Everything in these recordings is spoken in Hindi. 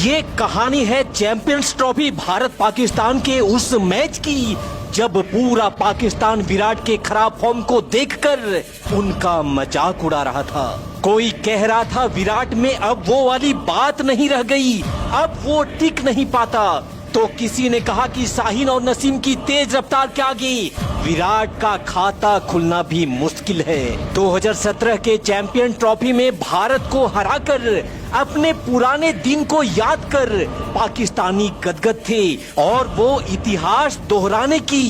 ये कहानी है चैंपियंस ट्रॉफी भारत पाकिस्तान के उस मैच की जब पूरा पाकिस्तान विराट के खराब फॉर्म को देखकर उनका मजाक उड़ा रहा था। कोई कह रहा था विराट में अब वो वाली बात नहीं रह गई, अब वो टिक नहीं पाता। तो किसी ने कहा कि शाहीन और नसीम की तेज रफ्तार के आगे विराट का खाता खुलना भी मुश्किल है। 2017 के चैंपियन ट्रॉफी में भारत को हराकर अपने पुराने दिन को याद कर पाकिस्तानी गदगद थे और वो इतिहास दोहराने की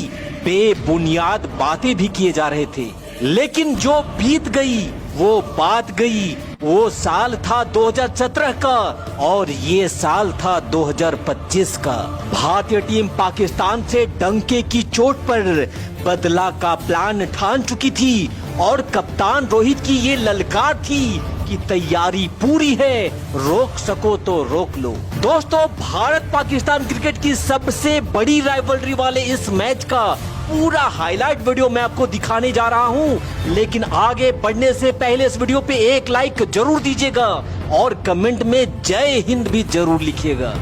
बेबुनियाद बातें भी किए जा रहे थे। लेकिन जो बीत गई वो बात गई। वो साल था 2017 का और ये साल था 2025 का। भारतीय टीम पाकिस्तान से डंके की चोट पर बदला का प्लान ठान चुकी थी और कप्तान रोहित की ये ललकार थी कि तैयारी पूरी है, रोक सको तो रोक लो। दोस्तों, भारत पाकिस्तान क्रिकेट की सबसे बड़ी राइवलरी वाले इस मैच का पूरा हाईलाइट वीडियो मैं आपको दिखाने जा रहा हूं, लेकिन आगे बढ़ने से पहले इस वीडियो पे एक लाइक जरूर दीजिएगा और कमेंट में जय हिंद भी जरूर लिखिएगा।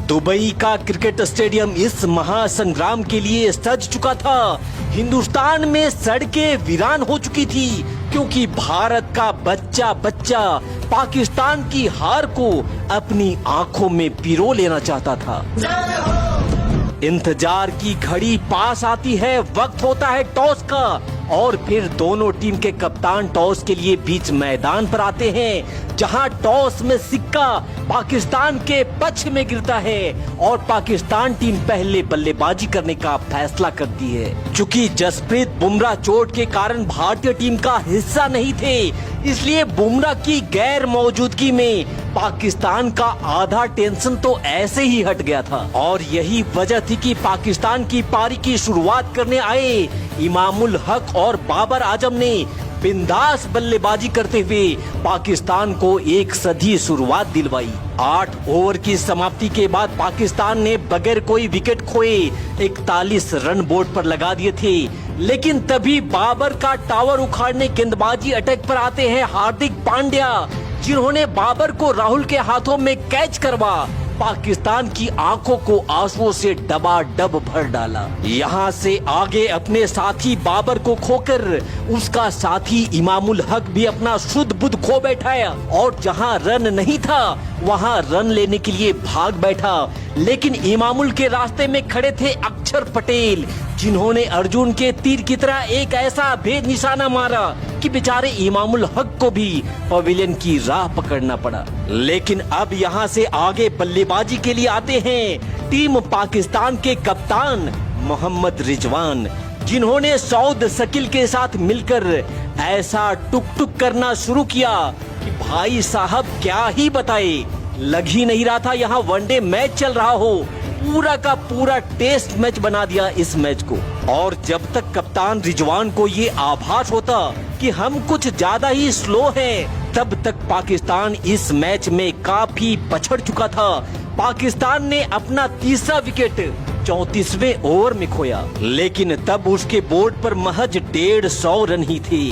दुबई का क्रिकेट स्टेडियम इस महासंग्राम के लिए सज चुका था। हिंदुस्तान में सड़कें वीरान हो चुकी थी क्योंकि भारत का बच्चा बच्चा पाकिस्तान की हार को अपनी आंखों में पिरो लेना चाहता था। इंतजार की घड़ी पास आती है, वक्त होता है टॉस का और फिर दोनों टीम के कप्तान टॉस के लिए बीच मैदान पर आते हैं, जहां टॉस में सिक्का पाकिस्तान के पक्ष में गिरता है और पाकिस्तान टीम पहले बल्लेबाजी करने का फैसला करती है। चूंकि जसप्रीत बुमराह चोट के कारण भारतीय टीम का हिस्सा नहीं थे, इसलिए बुमराह की गैर मौजूदगी में पाकिस्तान का आधा टेंशन तो ऐसे ही हट गया था और यही वजह थी कि पाकिस्तान की पारी की शुरुआत करने आए इमामुल हक और बाबर आजम ने बिंदास बल्लेबाजी करते हुए पाकिस्तान को एक सधी शुरुआत दिलवाई। 8 ओवर की समाप्ति के बाद पाकिस्तान ने बगैर कोई विकेट खोए 41 रन बोर्ड पर लगा दिए थे, लेकिन तभी बाबर का टावर उखाड़ने गेंदबाजी अटैक पर आते हैं हार्दिक पांड्या, जिन्होंने बाबर को राहुल के हाथों में कैच करवा पाकिस्तान की आंखों को आंसुओं से डबाडब भर डाला। यहाँ से आगे अपने साथी बाबर को खोकर उसका साथी इमामुल हक भी अपना शुद्ध बुद्ध खो बैठाया और जहाँ रन नहीं था वहाँ रन लेने के लिए भाग बैठा। लेकिन इमामुल के रास्ते में खड़े थे अक्षर पटेल, जिन्होंने अर्जुन के तीर की तरह एक ऐसा भेद निशाना मारा कि बेचारे इमामुल हक को भी पवेलियन की राह पकड़ना पड़ा। लेकिन अब यहाँ से आगे बल्लेबाजी के लिए आते हैं टीम पाकिस्तान के कप्तान मोहम्मद रिजवान, जिन्होंने सऊद शकील के साथ मिलकर ऐसा टुक टुक करना शुरू किया कि भाई साहब क्या ही बताए, लग ही नहीं रहा था यहाँ वनडे मैच चल रहा हो। पूरा का पूरा टेस्ट मैच बना दिया इस मैच को। और जब तक कप्तान रिजवान को ये आभास होता कि हम कुछ ज्यादा ही स्लो हैं, तब तक पाकिस्तान इस मैच में काफी पछड़ चुका था। पाकिस्तान ने अपना तीसरा विकेट 34वें ओवर में खोया, लेकिन तब उसके बोर्ड पर महज 150 रन ही थे।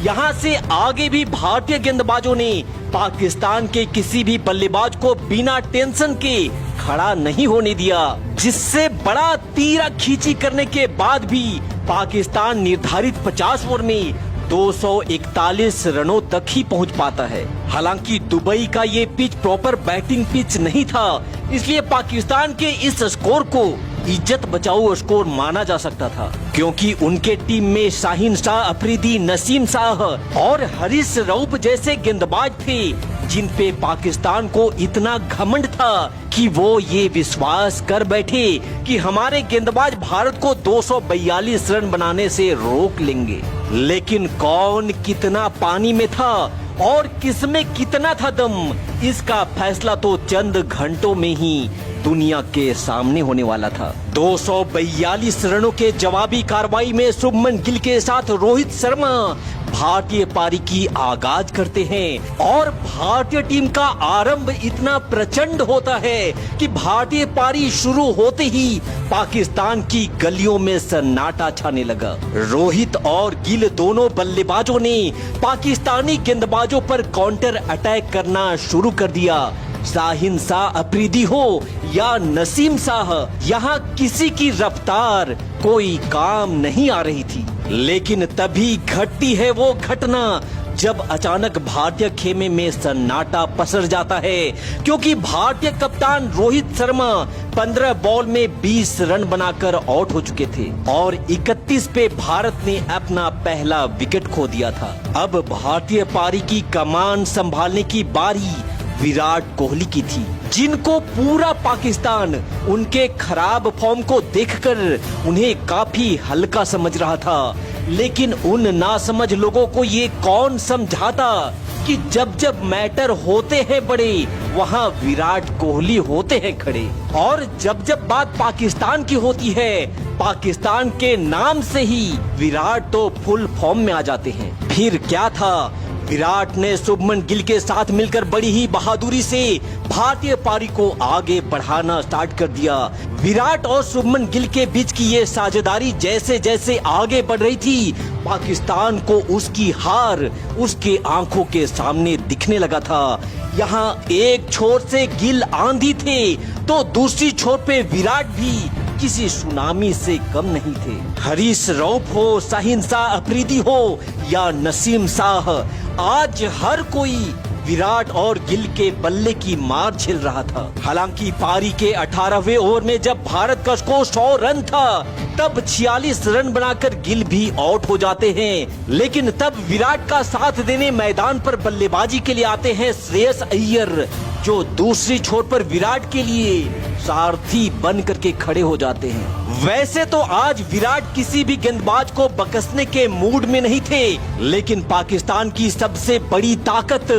यहाँ से आगे भी भारतीय गेंदबाजों ने पाकिस्तान के किसी भी बल्लेबाज को बिना टेंशन के खड़ा नहीं होने दिया, जिससे बड़ा तीरा खींची करने के बाद भी पाकिस्तान निर्धारित 50 ओवर में 241 रनों तक ही पहुंच पाता है। हालांकि दुबई का ये पिच प्रॉपर बैटिंग पिच नहीं था, इसलिए पाकिस्तान के इस स्कोर को इज्जत बचाओ स्कोर माना जा सकता था, क्योंकि उनके टीम में शाहीन शाह अफरीदी, नसीम शाह और हरीश रऊफ जैसे गेंदबाज थे, जिन पे पाकिस्तान को इतना घमंड था कि वो ये विश्वास कर बैठे कि हमारे गेंदबाज भारत को 242 रन बनाने से रोक लेंगे। लेकिन कौन कितना पानी में था और किसमें कितना था दम, इसका फैसला तो चंद घंटों में ही दुनिया के सामने होने वाला था। 242 रनों के जवाबी कार्रवाई में शुभमन गिल के साथ रोहित शर्मा भारतीय पारी की आगाज करते हैं और भारतीय टीम का आरंभ इतना प्रचंड होता है कि भारतीय पारी शुरू होते ही पाकिस्तान की गलियों में सन्नाटा छाने लगा। रोहित और गिल दोनों बल्लेबाजों ने पाकिस्तानी गेंदबाजों पर काउंटर अटैक करना शुरू कर दिया। शाहीन शाह अफरीदी हो या नसीम शाह, यहाँ किसी की रफ्तार कोई काम नहीं आ रही थी। लेकिन तभी घटती है वो घटना जब अचानक भारतीय खेमे में सन्नाटा पसर जाता है, क्योंकि भारतीय कप्तान रोहित शर्मा 15 बॉल में 20 रन बनाकर आउट हो चुके थे और 31 पे भारत ने अपना पहला विकेट खो दिया था। अब भारतीय पारी की कमान संभालने की बारी विराट कोहली की थी, जिनको पूरा पाकिस्तान उनके खराब फॉर्म को देखकर उन्हें काफी हल्का समझ रहा था। लेकिन उन नासमझ लोगों को ये कौन समझाता कि जब जब मैटर होते हैं बड़े, वहाँ विराट कोहली होते हैं खड़े। और जब जब बात पाकिस्तान की होती है, पाकिस्तान के नाम से ही विराट तो फुल फॉर्म में आ जाते हैं। फिर क्या था, विराट ने शुभमन गिल के साथ मिलकर बड़ी ही बहादुरी से भारतीय पारी को आगे बढ़ाना स्टार्ट कर दिया। विराट और शुभमन गिल के बीच की ये साझेदारी जैसे जैसे आगे बढ़ रही थी, पाकिस्तान को उसकी हार उसके आंखों के सामने दिखने लगा था। यहाँ एक छोर से गिल आंधी थे तो दूसरी छोर पे विराट भी किसी सुनामी से कम नहीं थे। हरीश रऊफ हो, शाहीन शाह अफरीदी हो या नसीम शाह, आज हर कोई विराट और गिल के बल्ले की मार झेल रहा था। हालांकि पारी के 18वें ओवर में जब भारत का स्कोर 100 रन था, तब 46 रन बनाकर गिल भी आउट हो जाते हैं। लेकिन तब विराट का साथ देने मैदान पर बल्लेबाजी के लिए आते हैं श्रेयस अय्यर, जो दूसरी छोर पर विराट के लिए सारथी बन करके खड़े हो जाते हैं। वैसे तो आज विराट किसी भी गेंदबाज को बकसने के मूड में नहीं थे, लेकिन पाकिस्तान की सबसे बड़ी ताकत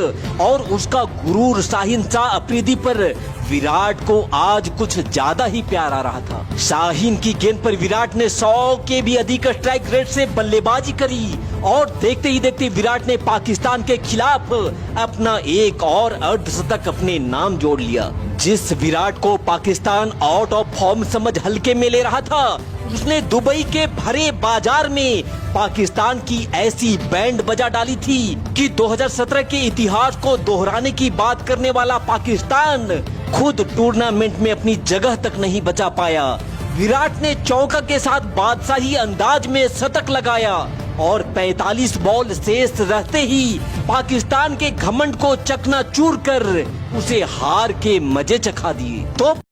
और उसका गुरूर शाहीन शाह अफरीदी पर विराट को आज कुछ ज्यादा ही प्यार आ रहा था। शाहीन की गेंद पर विराट ने 100 के भी अधिक स्ट्राइक रेट से बल्लेबाजी करी और देखते ही देखते विराट ने पाकिस्तान के खिलाफ अपना एक और अर्धशतक अपने नाम जोड़ लिया। जिस विराट को पाकिस्तान आउट ऑफ फॉर्म समझ हल्के में ले रहा था, उसने दुबई के भरे बाजार में पाकिस्तान की ऐसी बैंड बजा डाली थी कि 2017 के इतिहास को दोहराने की बात करने वाला पाकिस्तान खुद टूर्नामेंट में अपनी जगह तक नहीं बचा पाया। विराट ने चौका के साथ बादशाही अंदाज में शतक लगाया और 45 बॉल शेष रहते ही पाकिस्तान के घमंड को चकनाचूर कर उसे हार के मजे चखा दिए। तो